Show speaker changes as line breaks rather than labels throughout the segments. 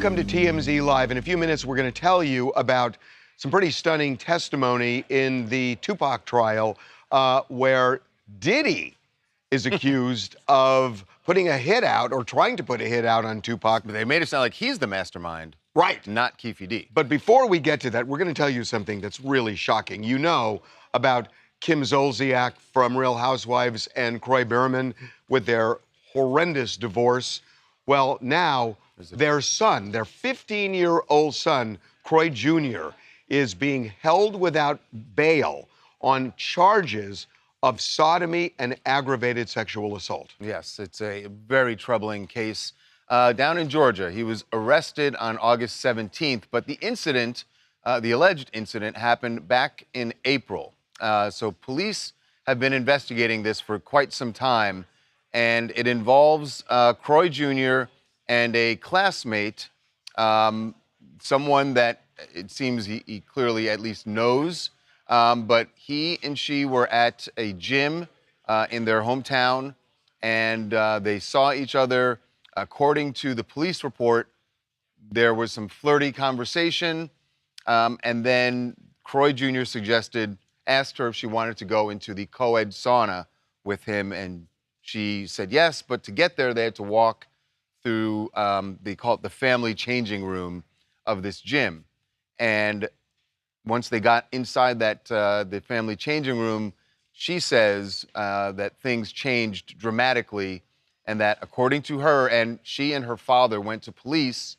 Welcome to TMZ Live. In a few minutes, we're going to tell you about some pretty stunning testimony in the Tupac trial where Diddy is accused of putting a hit out or trying to put a hit out on Tupac.
They made it sound like he's the mastermind.
Right.
Not Keefe D.
But before we get to that, we're going to tell you something that's really shocking. You know about Kim Zolciak from Real Housewives and Kroy Biermann with their horrendous divorce. Well, now their son, their 15-year-old son, Kroy Jr., is being held without bail on charges of sodomy and aggravated sexual assault.
Yes, it's a very troubling case down in Georgia. He was arrested on August 17th, but the incident, the alleged incident, happened back in April. So police have been investigating this for quite some time, and it involves Kroy Jr. and a classmate, someone that it seems he clearly at least knows, but he and she were at a gym in their hometown, and they saw each other. According to the police report, there was some flirty conversation, and then Kroy Jr. asked her if she wanted to go into the co-ed sauna with him, and she said yes, but to get there, they had to walk through, they call it the family changing room of this gym. And once they got inside that, the family changing room, she says that things changed dramatically, and that according to her, and she and her father went to police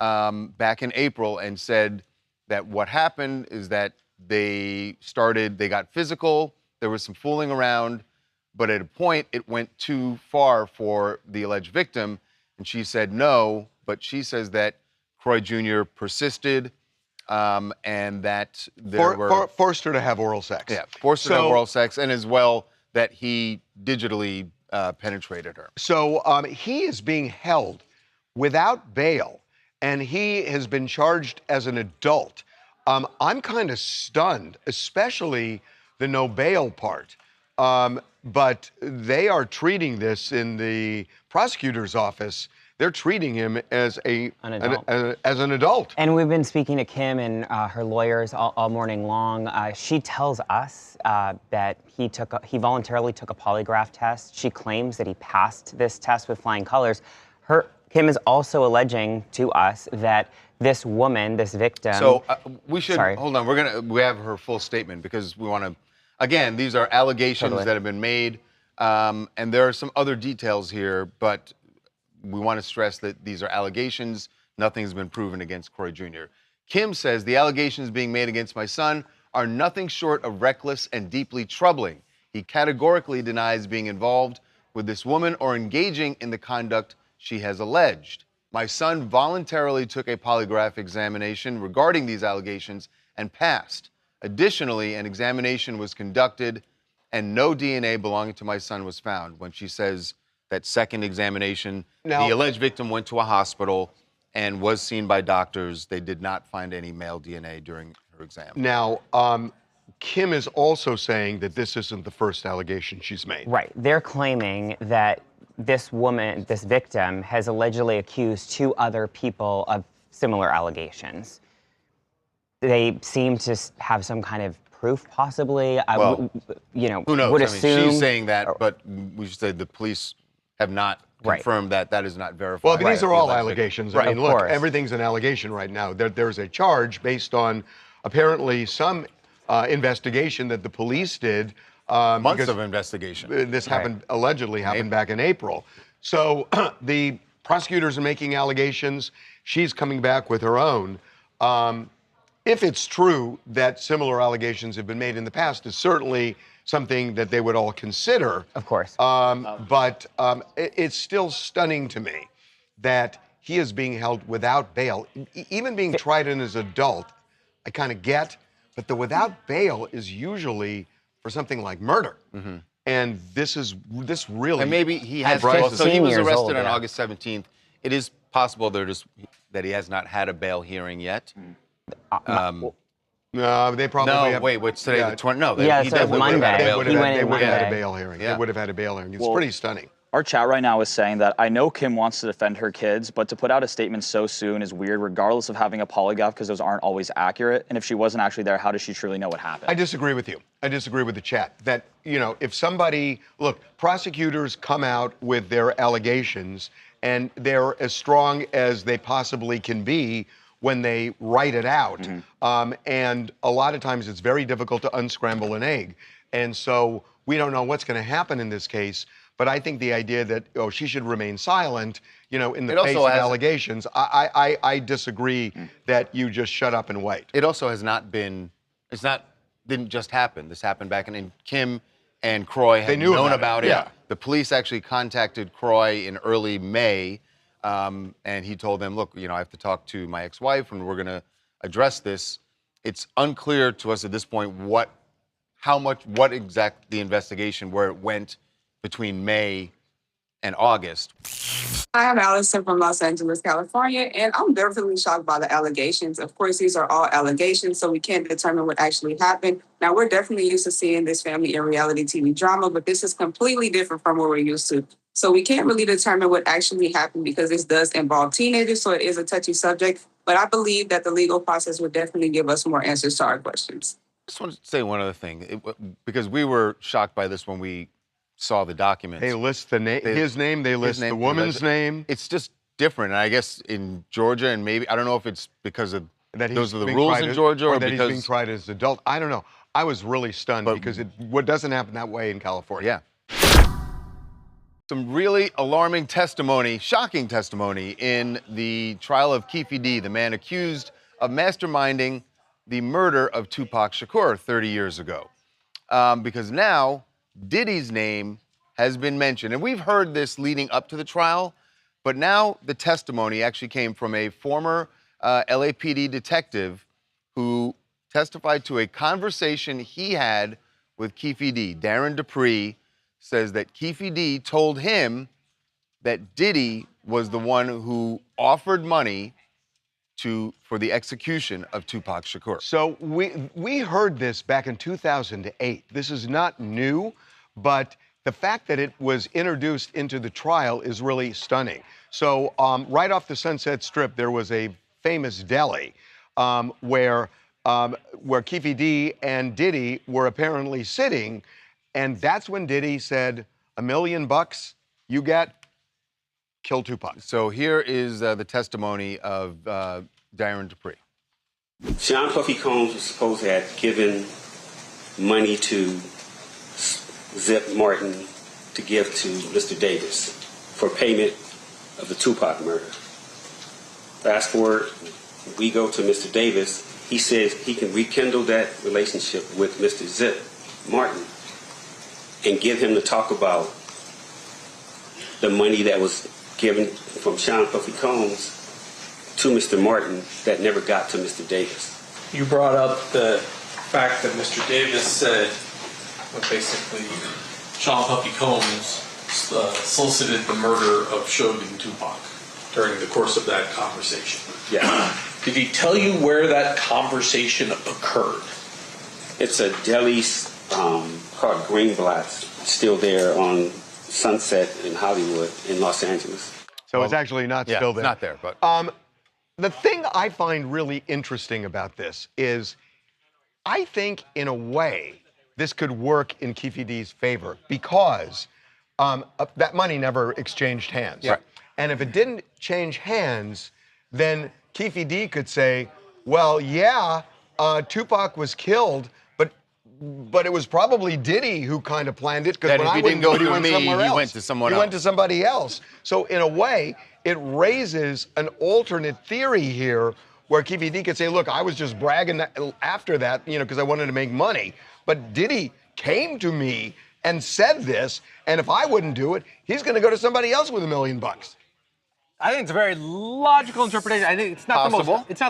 back in April and said that what happened is that they got physical, there was some fooling around, but at a point it went too far for the alleged victim, and she said no, but she says that Kroy Jr. persisted, and that
forced her to have oral sex.
Yeah, forced her to have oral sex, and as well that he digitally penetrated her.
So he is being held without bail, and he has been charged as an adult. I'm kind of stunned, especially the no bail part. But they are treating this in the prosecutor's office. They're treating him as an adult.
And we've been speaking to Kim and her lawyers all morning long. She tells us that he voluntarily took a polygraph test. She claims that he passed this test with flying colors. Kim is also alleging to us that this woman, this victim.
So we should hold on. We have her full statement because we want to. Again, these are allegations that have been made, and there are some other details here, but we want to stress that these are allegations. Nothing's been proven against Kroy Jr. Kim says the allegations being made against my son are nothing short of reckless and deeply troubling. He categorically denies being involved with this woman or engaging in the conduct she has alleged. My son voluntarily took a polygraph examination regarding these allegations and passed. Additionally, an examination was conducted and no DNA belonging to my son was found. When she says that second examination, the alleged victim went to a hospital and was seen by doctors. They did not find any male DNA during her exam.
Now, Kim is also saying that this isn't the first allegation she's made.
Right. They're claiming that this woman, this victim, has allegedly accused two other people of similar allegations. They seem to have some kind of proof, possibly.
Well, who knows?
Would assume,
she's saying that, but we should say the police have not confirmed that. That is not verified.
Well, but these are all allegations. I mean, look,
course.
Everything's an allegation right now. There's a charge based on apparently some investigation that the police did.
Months of investigation.
This allegedly happened back in April. So the prosecutors are making allegations. She's coming back with her own. If it's true that similar allegations have been made in the past, it's certainly something that they would all consider.
Of course.
But it's still stunning to me that he is being held without bail. Even being tried in as an adult, I kind of get, but the without bail is usually for something like murder. Mm-hmm. And this really.
And maybe he has. So he was arrested on August 17th. It is possible that he has not had a bail hearing yet.
No, they probably have.
Wait, what's today? The 20th? No,
he definitely
Monday.
He went in
They would have had a
Monday.
bail hearing. They would have had a bail hearing. It's pretty stunning.
Our chat right now is saying that I know Kim wants to defend her kids, but to put out a statement so soon is weird, regardless of having a polygraph, because those aren't always accurate. And if she wasn't actually there, how does she truly know what happened?
I disagree with you. I disagree with the chat that, if somebody, look, prosecutors come out with their allegations and they're as strong as they possibly can be when they write it out. And a lot of times it's very difficult to unscramble an egg. And so we don't know what's going to happen in this case. But I think the idea that, she should remain silent, in the face of allegations, I disagree that you just shut up and wait.
It also has not been, didn't just happen. This happened back in Kim and Croy had known about it.
Yeah.
The police actually contacted Croy in early May, and he told them, look, I have to talk to my ex-wife and we're going to address this. It's unclear to us at this point what exact the investigation, where it went between May and August.
I am Allison from Los Angeles, California, and I'm definitely shocked by the allegations. Of course, these are all allegations, so we can't determine what actually happened. Now, we're definitely used to seeing this family in reality TV drama, but this is completely different from what we're used to. So we can't really determine what actually happened because this does involve teenagers, so it is a touchy subject. But I believe that the legal process would definitely give us more answers to our questions.
I just want to say one other thing, because we were shocked by this when we saw the documents.
They list his name, they list the woman's name.
It's just different. And I guess in Georgia, and maybe, I don't know if it's because of those are the rules in Georgia
or that he's being tried as an adult. I don't know. I was really stunned because it doesn't happen that way in California.
Yeah. Some really alarming testimony, shocking testimony in the trial of Keefe D, the man accused of masterminding the murder of Tupac Shakur 30 years ago. Because now Diddy's name has been mentioned. And we've heard this leading up to the trial, but now the testimony actually came from a former LAPD detective who testified to a conversation he had with Keefe D. Darren Dupree says that Keefe D told him that Diddy was the one who offered money for the execution of Tupac Shakur.
So we heard this back in 2008. This is not new, but the fact that it was introduced into the trial is really stunning. So right off the Sunset Strip, there was a famous deli where Keefe D and Diddy were apparently sitting, and that's when Diddy said, $1 million you get, kill Tupac.
So here is the testimony of Darren Dupree.
Sean Puffy Combs was supposed to have given money to Zip Martin to give to Mr. Davis for payment of the Tupac murder. Fast forward, we go to Mr. Davis. He says he can rekindle that relationship with Mr. Zip Martin and get him to talk about the money that was given from Sean Puffy Combs to Mr. Martin that never got to Mr. Davis.
You brought up the fact that Mr. Davis said, basically, Sean Puffy Combs solicited the murder of Shogun Tupac during the course of that conversation.
Yeah.
Did he tell you where that conversation occurred?
It's a deli called Greenblatt, still there on Sunset in Hollywood in Los Angeles.
So it's actually not still there.
It's not there, but
the thing I find really interesting about this is I think, in a way, this could work in Keefe D's favor because that money never exchanged hands.
Right.
And if it didn't change hands, then Keefe D could say, well, yeah, Tupac was killed, but it was probably Diddy who kind of planned it, because when I wouldn't go, he went somewhere else.
He went to someone else.
He went to somebody else. So in a way, it raises an alternate theory here where Keefe D could say, look, I was just bragging after that, because I wanted to make money. But Diddy came to me and said this, and if I wouldn't do it, he's going to go to somebody else with $1 million.
I think it's a very logical interpretation. I think it's not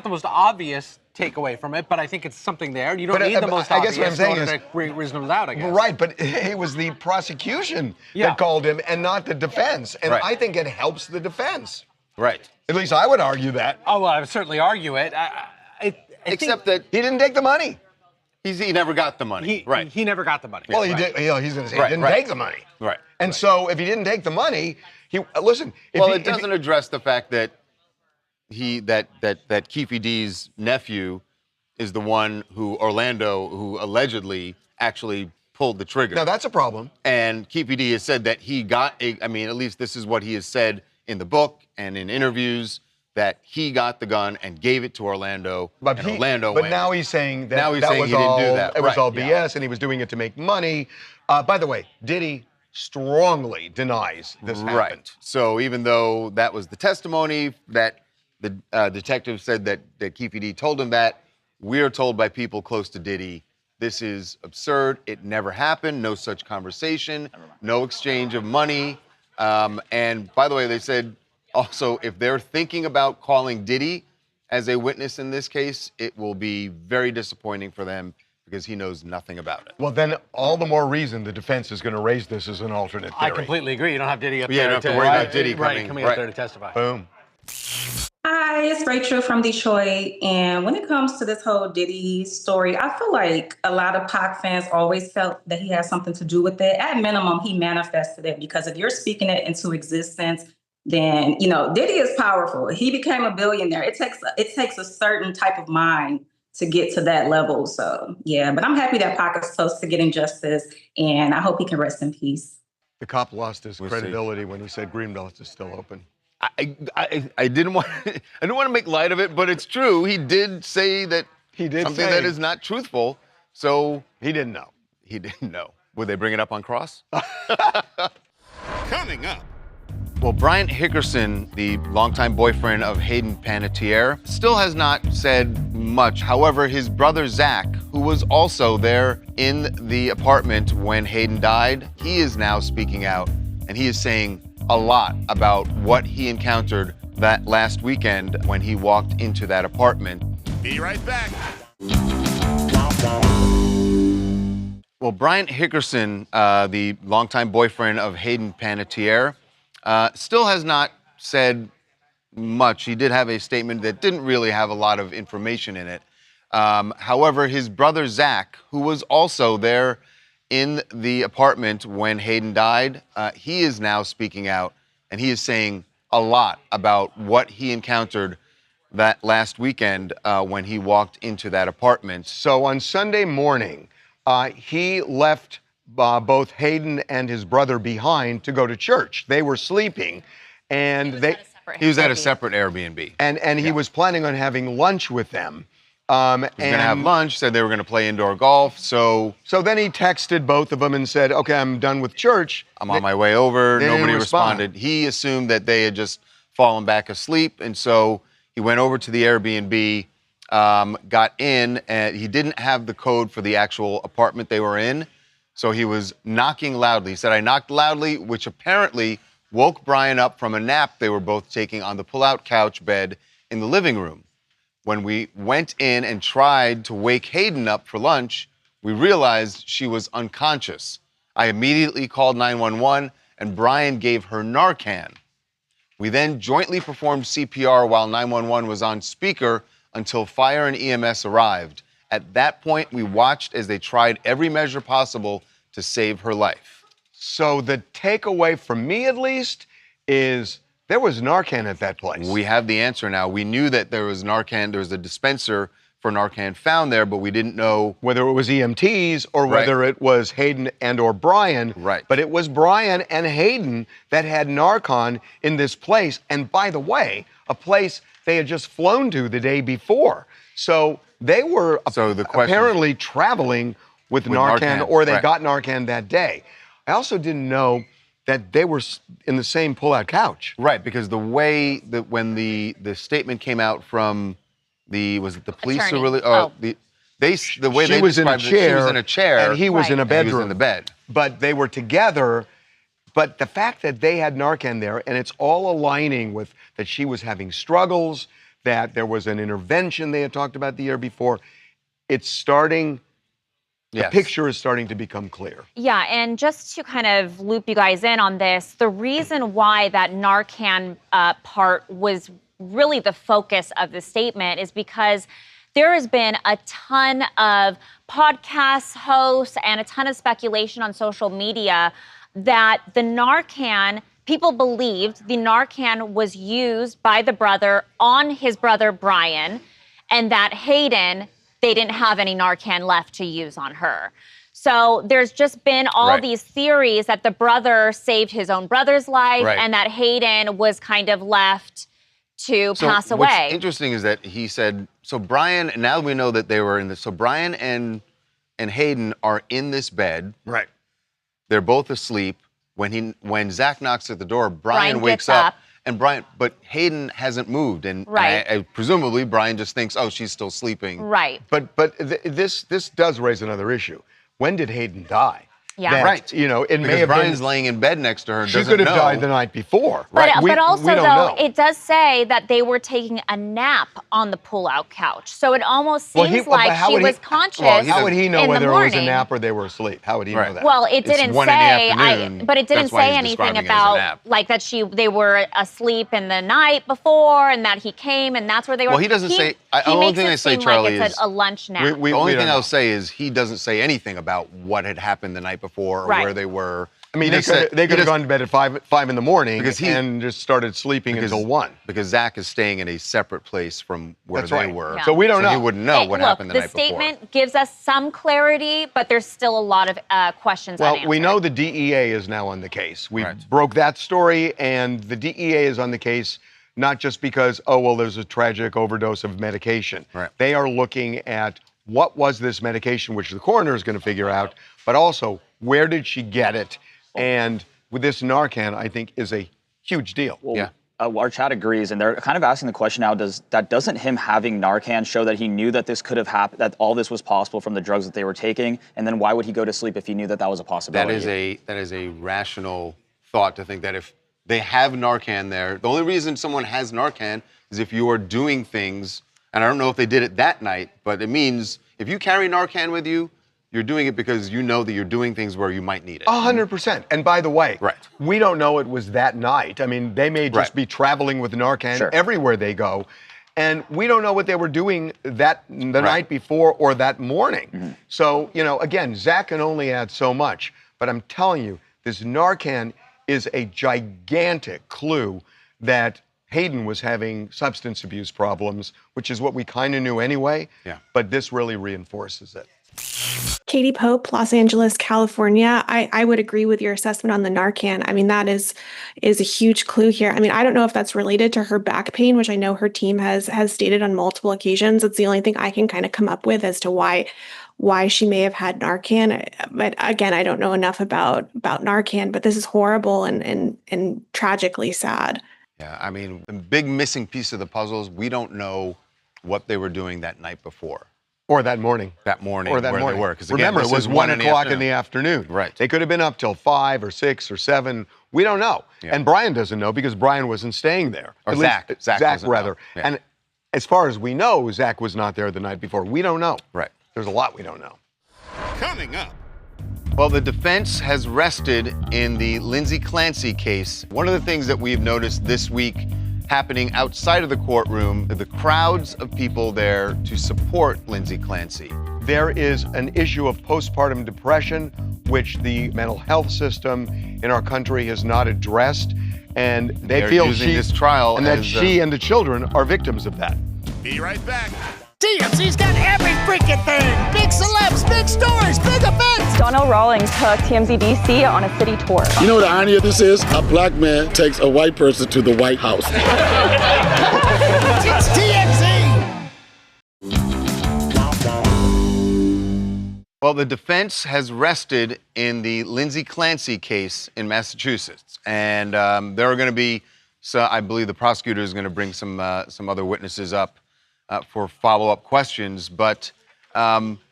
the most obvious takeaway from it, but I think it's something there. You don't need the most obvious.
I guess what I'm saying
is reasonable doubt, I guess.
Right, but it was the prosecution that called him and not the defense. And I think it helps the defense.
Right.
At least I would argue that.
Oh, well, I would certainly argue it.
Except that
he didn't take the money.
He never got the money. Right.
He never got the money.
Well, he did. He's going to say he
Right,
didn't
right.
take the money.
Right.
And so if he didn't take the money, listen.
It doesn't address the fact that that Keefe D's nephew is the one who allegedly actually pulled the trigger.
Now that's a problem.
And Keefe D has said that he got at least this is what he has said in the book and in interviews, that he got the gun and gave it to Orlando.
But now he's saying that
he didn't do that.
It was all BS,
Yeah.
and he was doing it to make money. By the way, Diddy strongly denies this happened.
Right. So even though that was the testimony that the detective said that Keefe D told him that, we are told by people close to Diddy, this is absurd. It never happened. No such conversation. No exchange of money. And by the way, they said also, if they're thinking about calling Diddy as a witness in this case, it will be very disappointing for them because he knows nothing about it.
Well, then all the more reason the defense is going to raise this as an alternate theory.
I completely agree. You don't have Diddy up there.
You don't have to worry about Diddy
coming up there to testify.
Boom.
Hi, it's Rachel from Detroit. And when it comes to this whole Diddy story, I feel like a lot of Pac fans always felt that he had something to do with it. At minimum, he manifested it, because if you're speaking it into existence, then, Diddy is powerful. He became a billionaire. It takes a certain type of mind to get to that level. So, yeah, but I'm happy that Pac is close to getting justice, and I hope he can rest in peace.
The cop lost his credibility when he said Greenbelt is still open.
I didn't want to make light of it, but it's true. He did say that something that is not truthful. So
he didn't know.
He didn't know. Would they bring it up on cross?
Coming up.
Well, Brian Hickerson, the longtime boyfriend of Hayden Panettiere, still has not said much. However, his brother Zach, who was also there in the apartment when Hayden died, he is now speaking out, and he is saying a lot about what he encountered that last weekend when he walked into that apartment.
Be right back.
Well, Brian Hickerson, the longtime boyfriend of Hayden Panettiere, still has not said much. He did have a statement that didn't really have a lot of information in it. However, his brother Zach, who was also there in the apartment when Hayden died, he is now speaking out, and he is saying a lot about what he encountered that last weekend when he walked into that apartment.
So on Sunday morning, he left both Hayden and his brother behind to go to church. They were sleeping, and
he was at a separate Airbnb.
And he was planning on having lunch with them.
He was going to have lunch, said they were going to play indoor golf, so
then he texted both of them and said, okay, I'm done with church.
I'm on my way over.
They
Nobody
didn't respond.
responded. He assumed that they had just fallen back asleep, and so he went over to the Airbnb, got in, and he didn't have the code for the actual apartment they were in, so he was knocking loudly. He said, I knocked loudly, which apparently woke Brian up from a nap they were both taking on the pull-out couch bed in the living room. When we went in and tried to wake Hayden up for lunch, we realized she was unconscious. I immediately called 911, and Brian gave her Narcan. We then jointly performed CPR while 911 was on speaker until fire and EMS arrived. At that point, we watched as they tried every measure possible to save her life.
So the takeaway from me, at least, is there was Narcan at that place.
We have the answer now. We knew that there was Narcan. There was a dispenser for Narcan found there, but we didn't know
whether it was EMTs or whether it was Hayden and or Brian.
Right.
But it was Brian and Hayden that had Narcan in this place. And by the way, a place they had just flown to the day before. So they were apparently traveling with Narcan, or they got Narcan that day. I also didn't know that they were in the same pull-out couch.
Right, because the way that when the statement came out from the police
attorney.
who really the way
she
they
was in a
described
chair,
it, she was in a chair
and he was in a bedroom.
He was in the bed.
But they were together. But the fact that they had Narcan there, and it's all aligning with that she was having struggles, that there was an intervention they had talked about the year before, it's starting. The picture is starting to become clear.
Yeah, and just to kind of loop you guys in on this, the reason why that Narcan part was really the focus of the statement is because there has been a ton of podcast hosts and a ton of speculation on social media that the Narcan, people believed the Narcan was used by the brother on his brother Brian, and that Hayden, they didn't have any Narcan left to use on her. So there's just been all these theories that the brother saved his own brother's life and that Hayden was kind of left to pass away.
What's interesting is that he said, so Brian, now we know that they were in this, so Brian and Hayden are in this bed.
Right.
They're both asleep. When Zach knocks at the door, Brian wakes
gets up.
And but Hayden hasn't moved, and presumably Brian just thinks, oh, she's still sleeping.
Right.
But this does raise another issue. When did Hayden die?
Yeah.
That,
Right.
You know, it
Because
may have
Brian's
been,
laying in bed next to her.
she
Doesn't
could have
know.
died the night before.
But,
We
also,
don't
though,
know.
it does say that they were taking a nap on the pull-out couch. So it almost seems like she was conscious
How would he know
in
whether
the
it was a
morning.
nap or they were asleep? How would he know that?
Well, it
It's
didn't
1 in the
say,
afternoon.
but it didn't
That's why
say
he's
anything
describing it as a
about
nap.
like that they were asleep in the night before and that he came and that's where they were.
Well, he doesn't say. The
He
only
makes
thing
it
I say,
seem
Charlie,
like
is
it's a lunch nap.
the only
don't
thing
know.
I'll say is he doesn't say anything about what had happened the night before or where they were.
I mean,
He
they could have gone to bed at 5 in the morning and just started sleeping
because,
until 1.
Because Zach is staying in a separate place from where
That's
they
right.
were.
Yeah.
So we don't know.
He wouldn't know what happened the night before.
The statement gives us some clarity, but there's still a lot of questions
Well,
unanswered.
we know the DEA is now on the case. We broke that story, and the DEA is on the case not just because, oh, well, there's a tragic overdose of medication.
Right.
They are looking at what was this medication, which the coroner is going to figure out, but also where did she get it? And with this Narcan, I think, is a huge deal.
Well, our chat agrees, and they're kind of asking the question now: doesn't him having Narcan show that he knew that this could have happened, that all this was possible from the drugs that they were taking? And then why would he go to sleep if he knew that that was a possibility?
That is a rational thought to think that if they have Narcan there, the only reason someone has Narcan is if you are doing things, and I don't know if they did it that night, but it means if you carry Narcan with you, you're doing it because you know that you're doing things where you might need it.
100%. And by the way, we don't know it was that night. I mean, they may just be traveling with Narcan everywhere they go. And we don't know what they were doing the night before or that morning. So, you know, again, Zach can only add so much. But I'm telling you, this Narcan is a gigantic clue that Hayden was having substance abuse problems, which is what we kind of knew anyway. Yeah. But this really reinforces it.
Katie Pope, Los Angeles, California. I would agree with your assessment on the Narcan. I mean, that is a huge clue here. I mean, I don't know if that's related to her back pain, which I know her team has stated on multiple occasions. It's the only thing I can kind of come up with as to why she may have had Narcan. But again, I don't know enough about Narcan, but this is horrible and tragically sad.
Yeah, I mean, the big missing piece of the puzzle is we don't know what they were doing that night before.
Or that morning.
That morning,
or that
where
morning.
they were. Because
remember, it was 1 o'clock in the afternoon.
Right.
They could have been up till 5 or 6 or 7. We don't know. Yeah. And Brian doesn't know because Brian wasn't staying there.
Or Zach.
Zach rather. Yeah. And as far as we know, Zach was not there the night before. We don't know.
Right.
There's a lot we don't know.
Coming up.
Well, the defense has rested in the Lindsay Clancy case. One of the things that we've noticed this week happening outside of the courtroom, the crowds of people there to support Lindsay Clancy.
There is an issue of postpartum depression, which the mental health system in our country has not addressed, and they feel
using this trial
and that she and the children are victims of that.
Be right back.
TMZ's got every freaking thing. Big celebs, big stories, big events.
Donnell Rawlings took TMZ DC on a city tour.
You know what the irony of this is? A black man takes a white person to the White House.
It's TMZ.
Well, the defense has rested in the Lindsay Clancy case in Massachusetts. And there are going to be, I believe the prosecutor is going to bring some other witnesses up for follow-up questions, but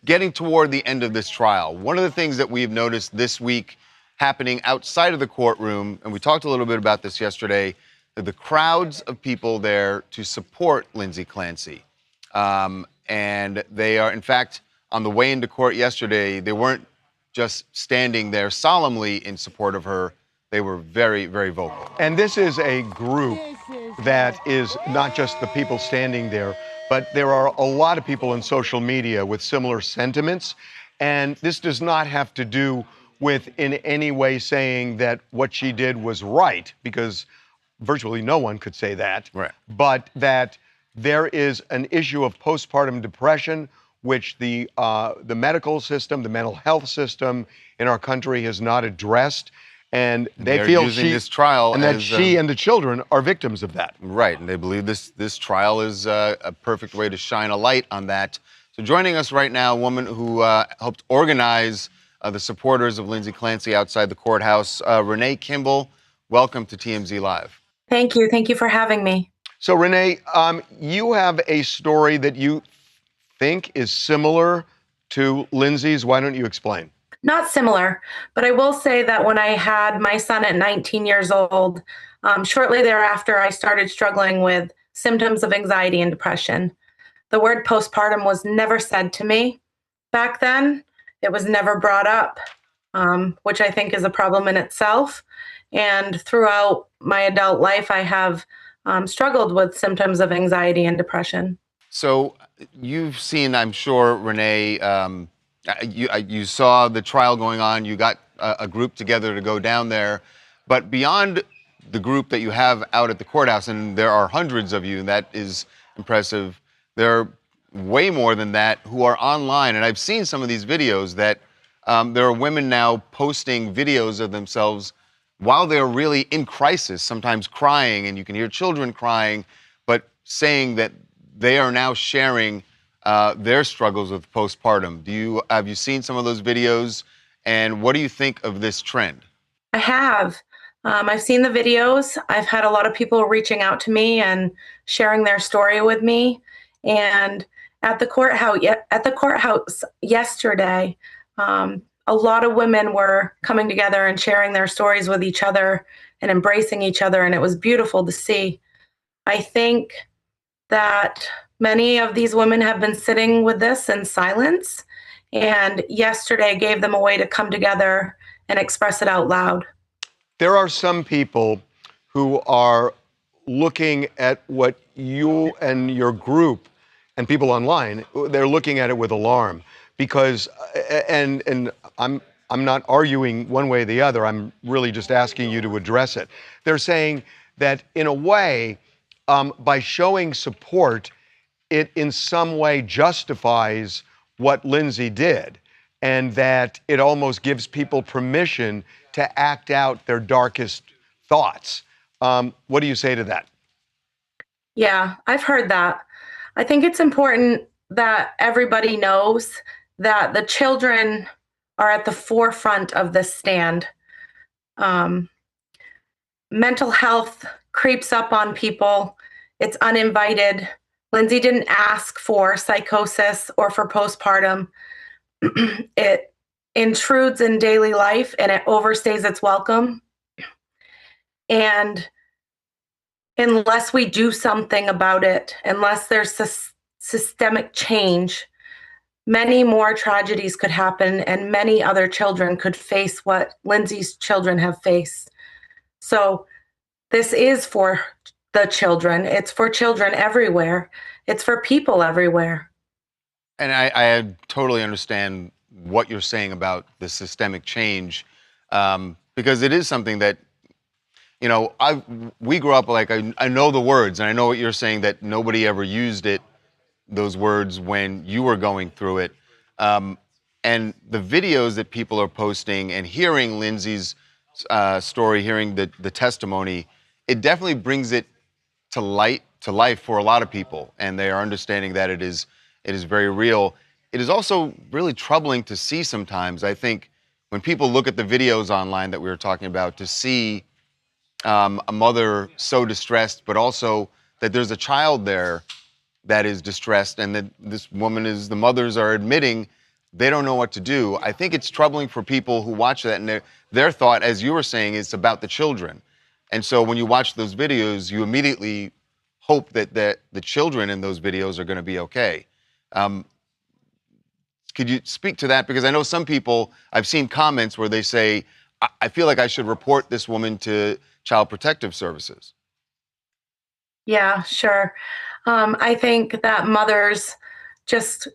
getting toward the end of this trial, one of the things that we've noticed this week happening outside of the courtroom, and we talked a little bit about this yesterday, the crowds of people there to support Lindsay Clancy. And they are, in fact, on the way into court yesterday, they weren't just standing there solemnly in support of her. They were very, very vocal.
And this is a group that is not just the people standing there, but there are a lot of people in social media with similar sentiments. And this does not have to do with in any way saying that what she did was right, because virtually no one could say that.
Right.
But that there is an issue of postpartum depression, which the medical system, the mental health system in our country has not addressed. And they
they're
feel
using this trial
and that
as,
she and the children are victims of that.
Right, and they believe this trial is a perfect way to shine a light on that. So joining us right now, a woman who helped organize the supporters of Lindsay Clancy outside the courthouse, Renee Kimball. Welcome to TMZ Live.
Thank you. Thank you for having me.
So Renee, you have a story that you think is similar to Lindsay's. Why don't you explain?
Not similar, but I will say that when I had my son at 19 years old, shortly thereafter, I started struggling with symptoms of anxiety and depression. The word postpartum was never said to me back then. It was never brought up, which I think is a problem in itself. And throughout my adult life, I have struggled with symptoms of anxiety and depression.
So you've seen, I'm sure, Renee, you saw the trial going on. You got a group together to go down there. But beyond the group that you have out at the courthouse, and there are hundreds of you, and that is impressive, there are way more than that who are online. And I've seen some of these videos that there are women now posting videos of themselves while they're really in crisis, sometimes crying, and you can hear children crying, but saying that they are now sharing their struggles with postpartum. Have you seen some of those videos, and what do you think of this trend?
I have. I've seen the videos. I've had a lot of people reaching out to me and sharing their story with me. And at the courthouse yesterday, a lot of women were coming together and sharing their stories with each other and embracing each other, and it was beautiful to see. I think that many of these women have been sitting with this in silence, and yesterday gave them a way to come together and express it out loud.
There are some people who are looking at what you and your group and people online, they're looking at it with alarm because, and I'm not arguing one way or the other, I'm really just asking you to address it. They're saying that in a way, by showing support, it in some way justifies what Lindsay did, and that it almost gives people permission to act out their darkest thoughts. What do you say to that?
Yeah, I've heard that. I think it's important that everybody knows that the children are at the forefront of this stand. Mental health creeps up on people. It's uninvited. Lindsay didn't ask for psychosis or for postpartum. It intrudes in daily life and it overstays its welcome. And unless we do something about it, unless there's systemic change, many more tragedies could happen and many other children could face what Lindsay's children have faced. So this is for the children. It's for children everywhere. It's for people everywhere.
And I totally understand what you're saying about the systemic change, because it is something that, you know, we grew up like, I know the words, and I know what you're saying, that nobody ever used those words when you were going through it. And the videos that people are posting and hearing Lindsay's story, hearing the testimony, it definitely brings it to life for a lot of people, and they are understanding that it is very real. It is also really troubling to see sometimes, I think, when people look at the videos online that we were talking about, to see a mother so distressed, but also that there's a child there that is distressed, and that the mothers are admitting they don't know what to do. I think it's troubling for people who watch that, and their thought, as you were saying, is about the children. And so when you watch those videos, you immediately hope that the children in those videos are going to be okay. Could you speak to that? Because I know some people, I've seen comments where they say, I feel like I should report this woman to Child Protective Services.
Yeah, sure. I think that mothers just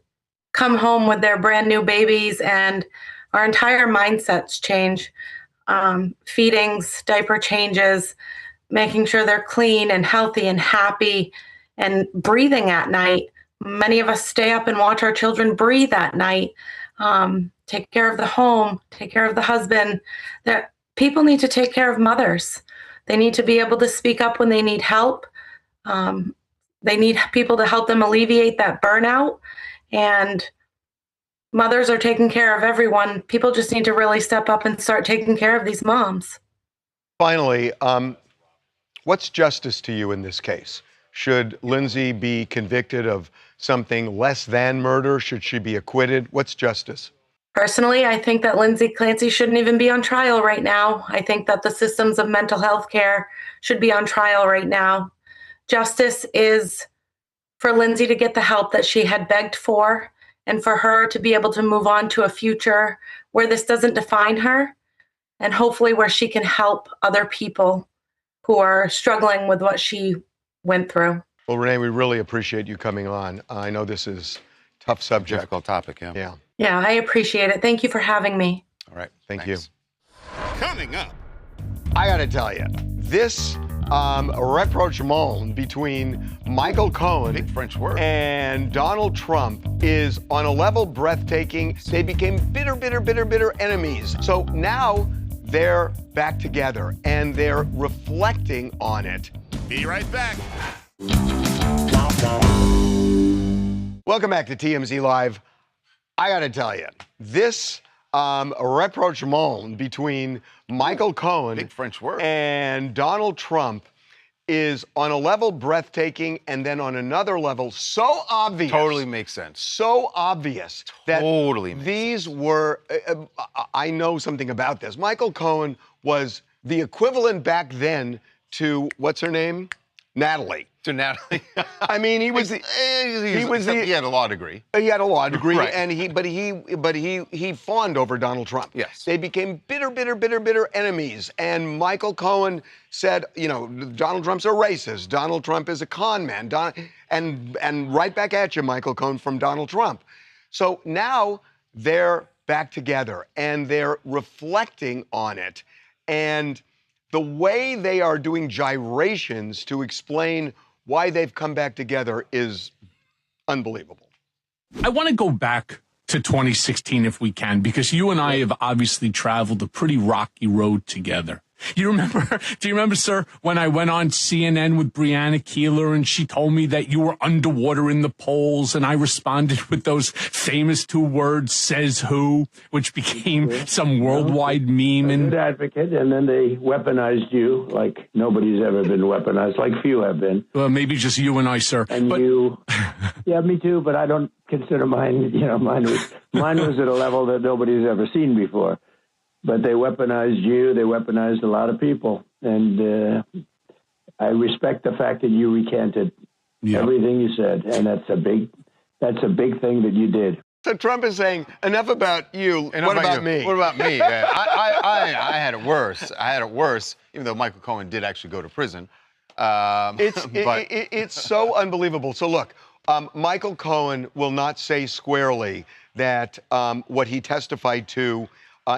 come home with their brand new babies and our entire mindsets change. Feedings, diaper changes, making sure they're clean and healthy and happy, and breathing at night. Many of us stay up and watch our children breathe at night. Take care of the home, take care of the husband. That people need to take care of mothers. They need to be able to speak up when they need help. They need people to help them alleviate that burnout. And mothers are taking care of everyone. People just need to really step up and start taking care of these moms.
Finally, what's justice to you in this case? Should Lindsay be convicted of something less than murder? Should she be acquitted? What's justice?
Personally, I think that Lindsay Clancy shouldn't even be on trial right now. I think that the systems of mental health care should be on trial right now. Justice is for Lindsay to get the help that she had begged for, and for her to be able to move on to a future where this doesn't define her, and hopefully where she can help other people who are struggling with what she went through.
Well, Renee, we really appreciate you coming on. I know this is a tough subject.
Difficult topic, yeah.
Yeah.
Yeah, I appreciate it. Thank you for having me.
All right.
Thank you.
Coming up.
I got to tell you, this rapprochement between Michael Cohen
Big French word.
and Donald Trump is on a level breathtaking. They became bitter enemies. So now they're back together and they're reflecting on it.
Be right back.
Welcome back to TMZ Live. I got to tell you, this rapprochement between Michael Cohen
Big French word.
and Donald Trump is on a level breathtaking, and then on another level so obvious.
Totally makes sense.
So obvious that
Totally makes
these were, I know something about this. Michael Cohen was the equivalent back then to, what's her name? Natalie.
To Natalie.
I mean, he was
he had a law degree.
He had a law degree,
Right.
and he fawned over Donald Trump.
Yes.
They became bitter enemies. And Michael Cohen said, you know, Donald Trump's a racist. Donald Trump is a con man. And right back at you, Michael Cohen, from Donald Trump. So now they're back together and they're reflecting on it. And the way they are doing gyrations to explain why they've come back together is unbelievable.
I want to go back to 2016 if we can, because you and I have obviously traveled a pretty rocky road together. Do you remember, sir, when I went on CNN with Breonna Keeler and she told me that you were underwater in the polls, and I responded with those famous two words, says who, which became some worldwide meme.
And good advocate, and then they weaponized you like nobody's ever been weaponized, like few have been.
Well, maybe just you and I, sir.
And you, yeah, me too, but I don't consider mine, mine was at a level that nobody's ever seen before. But they weaponized you. They weaponized a lot of people, and I respect the fact that you recanted everything you said, and that's a big thing that you did.
So Trump is saying, enough about you. What about me?
What about me? I had it worse. I had it worse, even though Michael Cohen did actually go to prison.
It's so unbelievable. So look, Michael Cohen will not say squarely that what he testified to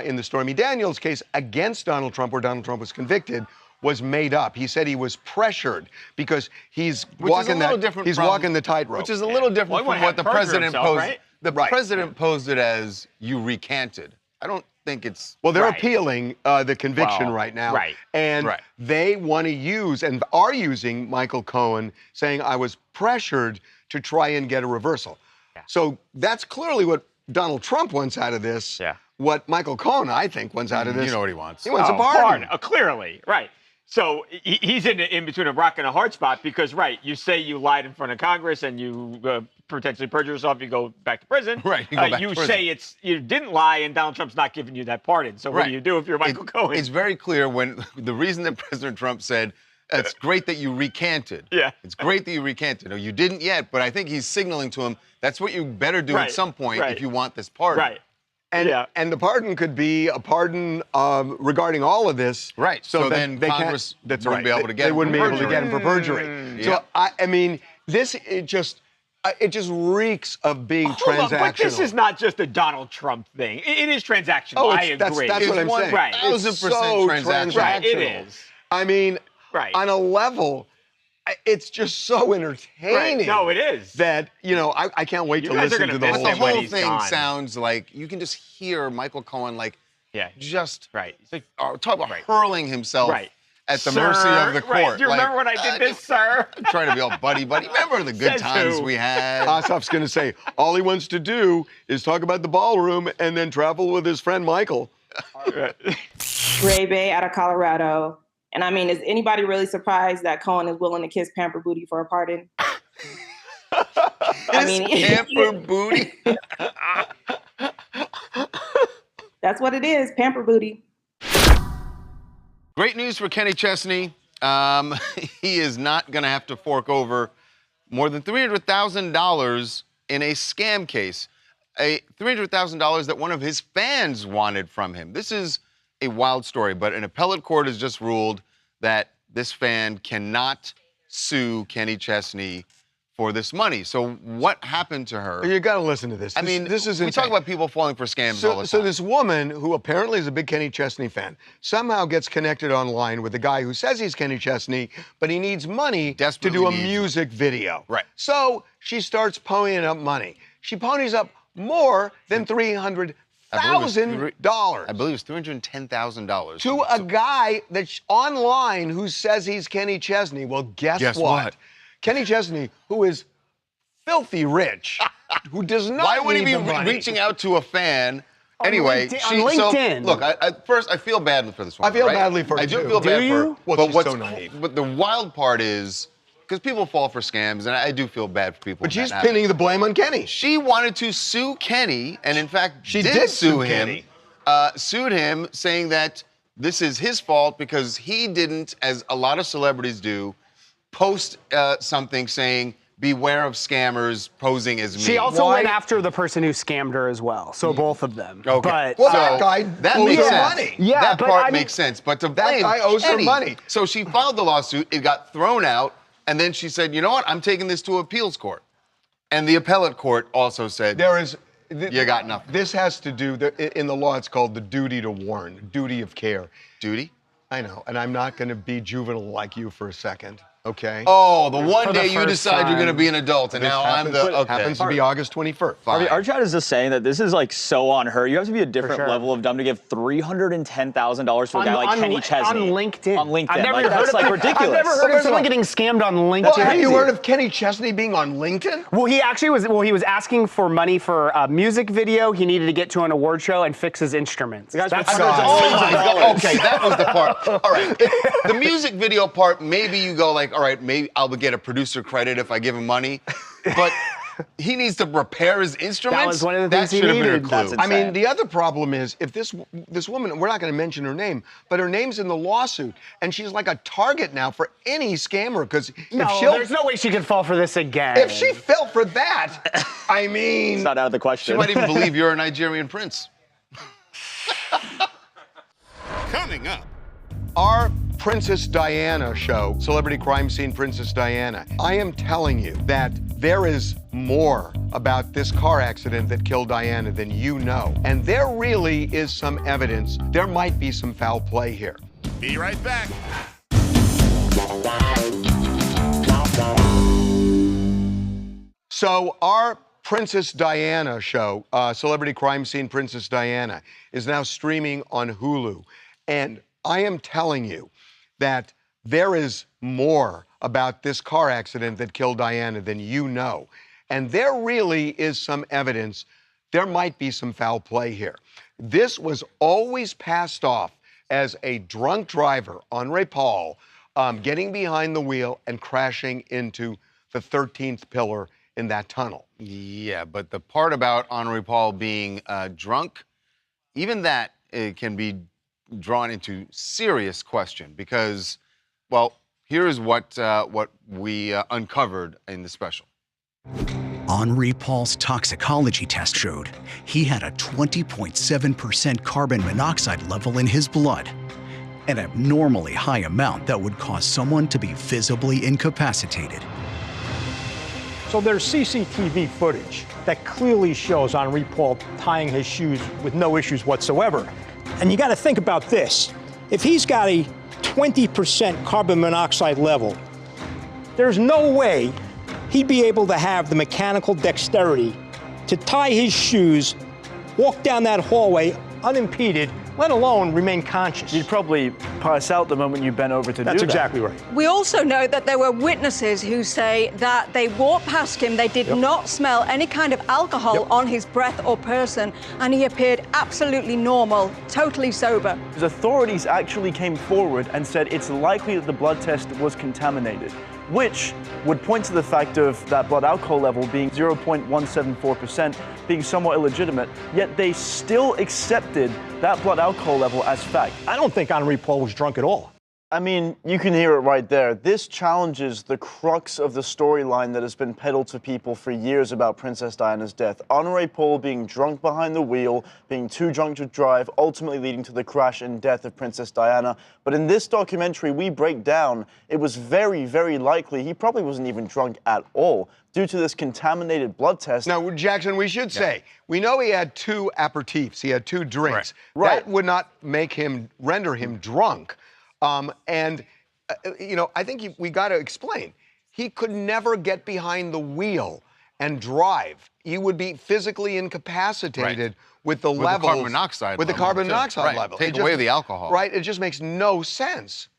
in the Stormy Daniels case against Donald Trump, where Donald Trump was convicted, was made up. He said he was pressured because he's walking the tightrope.
Which is a little different from what the president posed. Right? The president posed it as you recanted. I don't think it's...
Well, they're appealing the conviction right now.
Right.
And they want to use and are using Michael Cohen, saying I was pressured to try and get a reversal. Yeah. So that's clearly what Donald Trump wants out of this.
Yeah.
What Michael Cohen, I think, wants out of this.
You know what he wants.
He wants a pardon.
Clearly, right. So he's in between a rock and a hard spot because, you say you lied in front of Congress and you potentially perjure yourself, you go back to prison.
Right. You go back to prison.
Say you didn't lie and Donald Trump's not giving you that pardon. So what do you do if you're Michael Cohen?
It's very clear when the reason that President Trump said, it's great that you recanted.
Yeah.
It's great that you recanted. No, you didn't yet, but I think he's signaling to him that's what you better do at some point if you want this pardon.
Right.
And the pardon could be a pardon regarding all of this.
Right. So then Congress wouldn't be able to get him.
They wouldn't be able to get him for perjury. So, I mean, it just reeks of being transactional.
But this is not just a Donald Trump thing. It is transactional.
Oh,
I agree.
That's what I'm saying.
Right.
1000% transactional.
Right, it is.
I mean, on a level, it's just so entertaining.
Right. No, it is.
That, I can't wait to listen to the whole
thing. The whole
thing.
thing sounds like, you can just hear Michael Cohen just talk about hurling himself at the mercy of the court.
Right. Do you remember when I did this, sir?
I'm trying to be all buddy-buddy. Remember the good times we had?
Ossoff's going to say, all he wants to do is talk about the ballroom and then travel with his friend Michael.
Ray Bay out of Colorado. And I mean, is anybody really surprised that Cohen is willing to kiss Pamper Booty for a pardon?
Pamper Booty?
That's what it is, Pamper Booty.
Great news for Kenny Chesney. He is not going to have to fork over more than $300,000 in a scam case. $300,000 that one of his fans wanted from him. This is a wild story, but an appellate court has just ruled that this fan cannot sue Kenny Chesney for this money. So what happened to her?
You got to listen to this. This is
we talk about people falling for scams all the time.
So this woman, who apparently is a big Kenny Chesney fan, somehow gets connected online with a guy who says he's Kenny Chesney, but he needs money to do a music video.
Right.
So she starts ponying up money. She ponies up more than $300,000.
I believe it's $310,000.
To a guy that's online who says he's Kenny Chesney. Well, guess what? Kenny Chesney, who is filthy rich, who does not
Why would he
need
be
the money.
reaching out to a fan? Anyway,
on LinkedIn.
So, look, first, I feel badly for this woman.
I feel badly for her,
I do
too.
feel bad for her.
Well, she's so naive.
But the wild part is, because people fall for scams, and I do feel bad for people.
But she's pinning the blame on Kenny.
She wanted to sue Kenny, and in fact,
she did sue
him.
Kenny.
Sued him, saying that this is his fault because he didn't, as a lot of celebrities do, post something saying, beware of scammers posing as me.
She also went after the person who scammed her as well. So both of them.
Okay.
But,
well, that guy
that
owes
makes
her
sense.
money.
Yeah,
that
but
part makes sense. But to blame
that guy owes her
Kenny.
money.
So she filed the lawsuit. It got thrown out. And then she said, you know what? I'm taking this to appeals court. And the appellate court also said, you got nothing.
This has to do, in the law, it's called the duty to warn, duty of care.
Duty?
I know, and I'm not going to be juvenile like you for a second, okay?
Oh, the one day you decide you're going to be an adult, and now I'm the, okay.
Happens to be August 21st.
Harvey, our chat is just saying that this is like so on her. You have to be a different level of dumb to give $310,000 to a guy like Kenny Chesney.
On LinkedIn.
On LinkedIn.
I've never heard
that's
of
like ridiculous.
I've never heard of someone getting scammed on LinkedIn.
Well, have you heard of Kenny Chesney being on LinkedIn?
Well, he actually was. Well, he was asking for money for a music video. He needed to get to an award show and fix his instruments.
Oh my God. Okay, that was the part. All right. The music video part, maybe you go like, all right, maybe I'll get a producer credit if I give him money. But he needs to repair his instruments?
That was one of the things he
should have been a
needed.
clue.
I mean, the other problem is if this woman, we're not going to mention her name, but her name's in the lawsuit, and she's like a target now for any scammer because
there's no way she could fall for this again.
If she fell for that, I mean,
it's not out of the question.
She might even believe you're a Nigerian prince.
Coming up.
Our Princess Diana show, Celebrity Crime Scene Princess Diana. I am telling you that there is more about this car accident that killed Diana than you know. And there really is some evidence there might be some foul play here.
Be right back.
So our Princess Diana show, Celebrity Crime Scene Princess Diana, is now streaming on Hulu. And I am telling you that there is more about this car accident that killed Diana than you know. And there really is some evidence there might be some foul play here. This was always passed off as a drunk driver, Henri Paul, getting behind the wheel and crashing into the 13th pillar in that tunnel.
Yeah, but the part about Henri Paul being drunk, even that can be drawn into serious question because, well, here is what we uncovered in the special.
Henri Paul's toxicology test showed he had a 20.7% carbon monoxide level in his blood, an abnormally high amount that would cause someone to be visibly incapacitated.
So there's CCTV footage that clearly shows Henri Paul tying his shoes with no issues whatsoever. And you got to think about this. If he's got a 20% carbon monoxide level, there's no way he'd be able to have the mechanical dexterity to tie his shoes, walk down that hallway unimpeded, let alone remain conscious.
You'd probably pass out the moment you bent over to do that.
That's exactly right.
We also know that there were witnesses who say that they walked past him, they did not smell any kind of alcohol on his breath or person, and he appeared absolutely normal, totally sober.
The authorities actually came forward and said it's likely that the blood test was contaminated, which would point to the fact of that blood alcohol level being 0.174%, being somewhat illegitimate, yet they still accepted that blood alcohol level as fact.
I don't think Henri Paul was drunk at all.
I mean, you can hear it right there. This challenges the crux of the storyline that has been peddled to people for years about Princess Diana's death. Henri Paul being drunk behind the wheel, being too drunk to drive, ultimately leading to the crash and death of Princess Diana. But in this documentary, we break down it was very, very likely he probably wasn't even drunk at all due to this contaminated blood test.
Now, Jackson, we should say, we know he had 2 aperitifs. He had 2 drinks.
Right.
That would not render him drunk. You know, I think we got to explain. He could never get behind the wheel and drive. He would be physically incapacitated with the levels.
With the carbon monoxide
With the carbon monoxide
right.
level.
Take away the alcohol.
Right, it just makes no sense.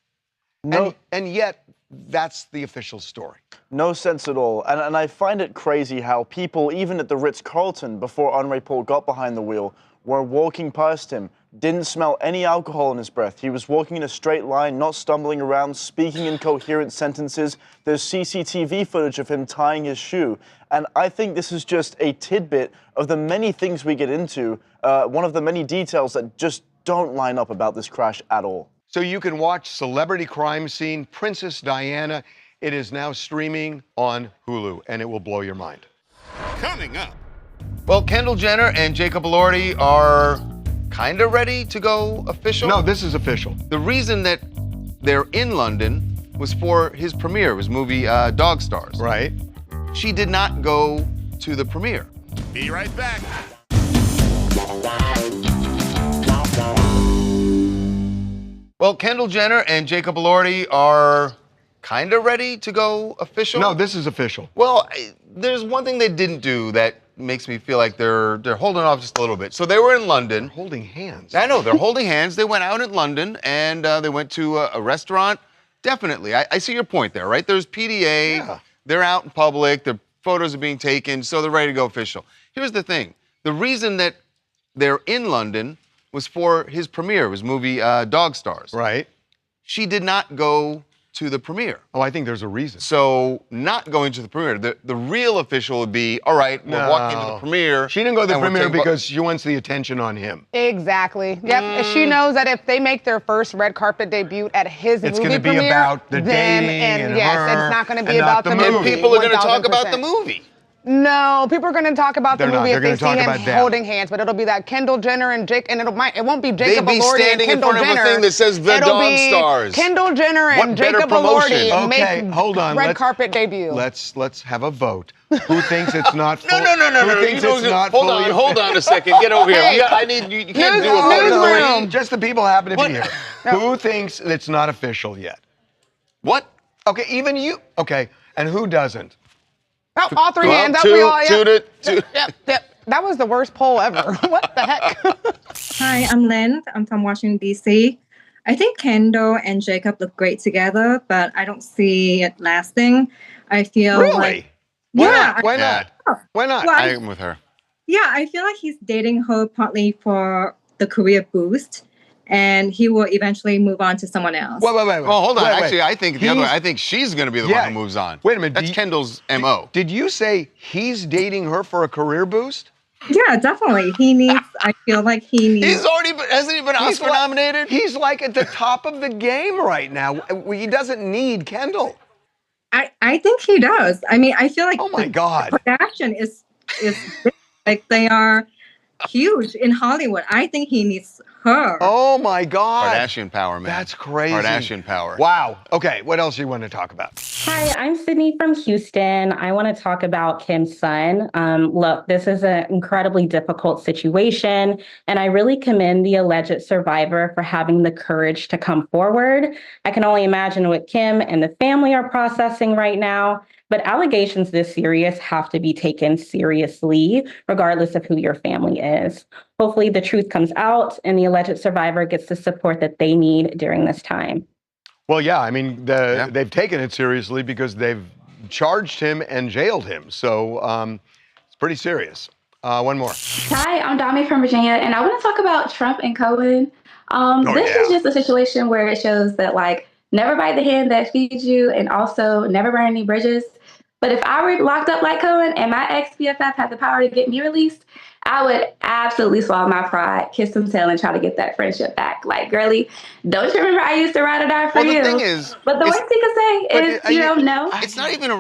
No.
And yet, that's the official story.
No sense at all. And I find it crazy how people, even at the Ritz-Carlton, before Henri Paul got behind the wheel, were walking past him, didn't smell any alcohol in his breath. He was walking in a straight line, not stumbling around, speaking in coherent sentences. There's CCTV footage of him tying his shoe. And I think this is just a tidbit of the many things we get into, one of the many details that just don't line up about this crash at all.
So you can watch Celebrity Crime Scene, Princess Diana. It is now streaming on Hulu, and it will blow your mind.
Coming up.
Well, Kendall Jenner and Jacob Elordi are kind of ready to go official.
No, this is official.
The reason that they're in London was for his premiere, his movie Dog Stars.
Right.
She did not go to the premiere.
Be right back.
Well, Kendall Jenner and Jacob Elordi are kind of ready to go official.
No, this is official.
Well, there's one thing they didn't do that makes me feel like they're holding off just a little bit. So they were in London.
Holding hands.
I know, they're holding hands. They went out in London and they went to a restaurant. Definitely. I see your point there, right? There's PDA.
Yeah.
They're out in public. The photos are being taken, so they're ready to go official. Here's the thing. The reason that they're in London was for his premiere, his movie Dog Stars.
Right.
She did not go to the premiere.
Oh, I think there's a reason.
So not going to the premiere, the real official would be, all right, we're walking to the premiere.
She didn't go to the premiere because she wants the attention on him.
Exactly. Yep. She knows that if they make their first red carpet debut at his
it's
movie
gonna be
premiere,
about the
them
dating
and
yes,
her, it's not going to be
and
about
not
the
movie.
movie.
And people are going to talk about
1000%.
the movie.
No, people are going to talk about the
They're not.
movie
They're
if they
gonna
see
talk
him
about them.
holding hands, but it'll be that Kendall Jenner and Jake, and it won't be Jacob
They'd be
Elordi and
standing in
Kendall
front of
Jenner.
a thing that says the
It'll
Dog
be
Stars.
Kendall Jenner
What
and
better
Jacob
promotion?
Elordi
Okay,
make
hold on.
red carpet debut.
Let's have a vote. Who thinks it's not full?
No.
Who thinks it's not fully?
Hold on a second. Get over here.
Hey.
I need you. You can't do a
Newsroom.
Just the people happen to be here. Who thinks it's not official yet?
What?
Okay, even you. Okay, and who doesn't?
Oh, all three hands up. We all. Yep. That was the worst poll ever. What the heck?
Hi, I'm Lynn. I'm from Washington, D.C. I think Kendall and Jacob look great together, but I don't see it lasting. I feel like...
Why not? Why not?
Well,
I'm with her.
Yeah, I feel like he's dating her partly for the career boost, and he will eventually move on to someone else.
Wait.
Oh, hold on. Actually, I think the other way. I think she's going to be the one who moves on.
Wait a minute.
That's Kendall's MO.
Did you say he's dating her for a career boost?
Yeah, definitely. He needs, I feel like he needs...
Hasn't he been Oscar nominated?
He's like at the top of the game right now. He doesn't need Kendall.
I think he does. I mean, I feel like
oh my God,
Kardashian is like they are huge in Hollywood. I think he needs her.
Oh my God.
Kardashian power, man.
That's crazy.
Kardashian power.
Wow. Okay, what else do you want to talk about?
Hi, I'm Sydney from Houston. I want to talk about Kim's son. Look, this is an incredibly difficult situation, and I really commend the alleged survivor for having the courage to come forward. I can only imagine what Kim and the family are processing right now. But allegations this serious have to be taken seriously, regardless of who your family is. Hopefully the truth comes out and the alleged survivor gets the support that they need during this time.
Well, yeah, I mean, they've taken it seriously because they've charged him and jailed him. So it's pretty serious. One more.
Hi, I'm Dami from Virginia, and I want to talk about Trump and Cohen. This is just a situation where it shows that, like, never bite the hand that feeds you, and also never burn any bridges. But if I were locked up like Cohen and my ex-BFF had the power to get me released, I would absolutely swallow my pride, kiss him tail, and try to get that friendship back. Like, girlie, don't you remember I used to ride or die for you?
Well, the thing is,
but the worst he could say is, no.
It's not even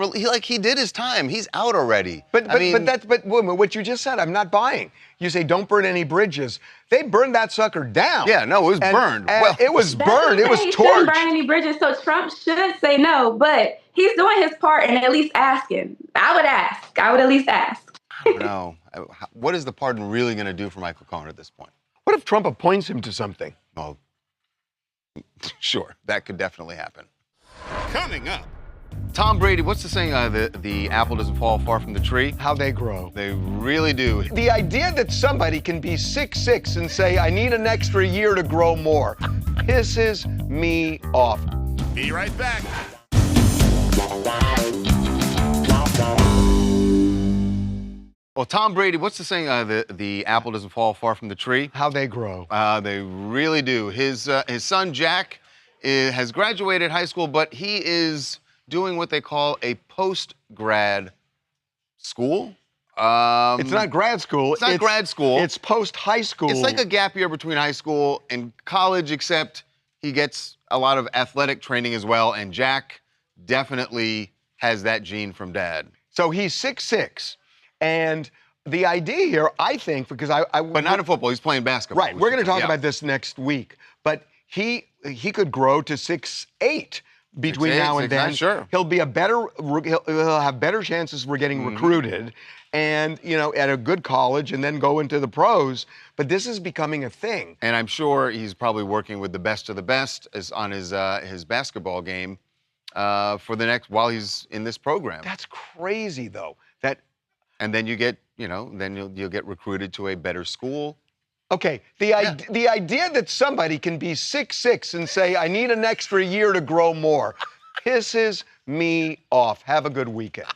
he did his time. He's out already.
But what you just said, I'm not buying. You say don't burn any bridges. They burned that sucker down.
Yeah, no, it was burned.
Well, it was burned. It was
He
torched.
shouldn't burn any bridges, so Trump should say no. But he's doing his part and at least asking. I would ask. I would at least ask.
I don't know. What is the pardon really going to do for Michael Cohen at this point?
What if Trump appoints him to something?
Well, sure, that could definitely happen.
Coming up.
Tom Brady, what's the saying? The apple doesn't fall far from the tree.
How they grow.
They really do.
The idea that somebody can be 6'6" and say, I need an extra year to grow more, pisses me off.
Be right back.
Well, Tom Brady, what's the saying? The apple doesn't fall far from the tree.
How they grow.
They really do. His son, Jack, has graduated high school, but he is doing what they call a post-grad school.
It's not grad school.
It's not grad school.
It's post-high school.
It's like a gap year between high school and college, except he gets a lot of athletic training as well, and Jack definitely has that gene from dad.
So he's 6'6", and the idea here, I think, because
But not in football, he's playing basketball.
Right, we're going to talk about this next week, but he could grow to 6'8". Between
6'8",
now and then,
6'9", sure.
He'll have better chances for getting recruited, and at a good college, and then go into the pros. But this is becoming a thing.
And I'm sure he's probably working with the best of the best on his basketball game for the next while he's in this program.
That's crazy, though.
And then you get then you'll get recruited to a better school.
Okay, the idea that somebody can be 6'6" and say, I need an extra year to grow more, pisses me off. Have a good weekend.